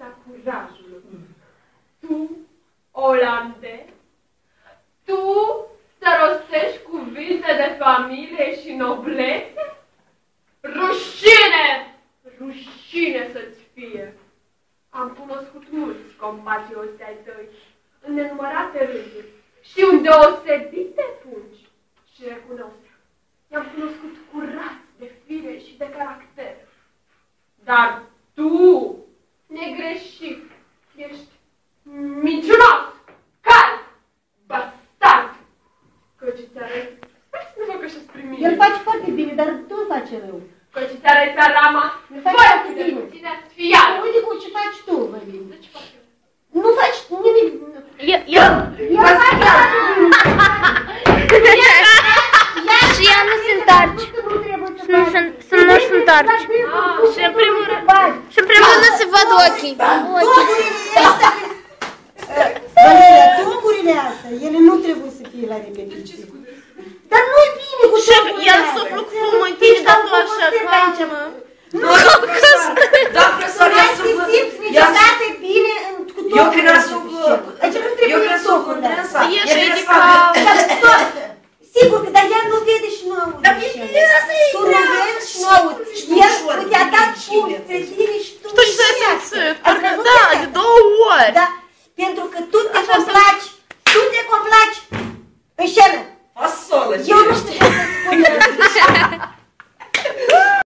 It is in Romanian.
lipsa curajului. Tu, olandez, tu să rostești cuvinte de familie și noblețe? Rușine! Rușine să-ți fie! Am cunoscut mulți compatrioți ai tăi, în nenumărate rânduri, și în deosebite pungi. Și recunosc, i-am cunoscut curați de fire și de caracter. Dar tu, negreșit, ești minciunos, cal, bastard, căci ți arăți, nu vă că și-ți primi. El face foarte bine, dar tu îmi face rău. Căci ți arăți arama, foarte de puține sfială. Uite cu ce faci tu, Vălin. De ce fac eu? Nu faci nimic. Eu face și ea nu se întoarce. Să nu se întoarce. Și în primul rând, nu se văd ochii. Valeria, toburile astea, ele nu trebuie să fie la repetiție. Dar nu-i bine cu toburile astea. El suflu cu fumul întâi și dată așa calmă. Nu, da, profesor, ea suflă. Niciodată bine cu toburile. Eu cred că suflă. Adică nu trebuie să suflă. Sigur că, dar ea nu vede și nu aude. Dar bine, asta e. Tu nu vezi și nu auzi. El te-a dat puncte tine și tu Tu și să-i simțit, parcă da, de 2 ori. Dar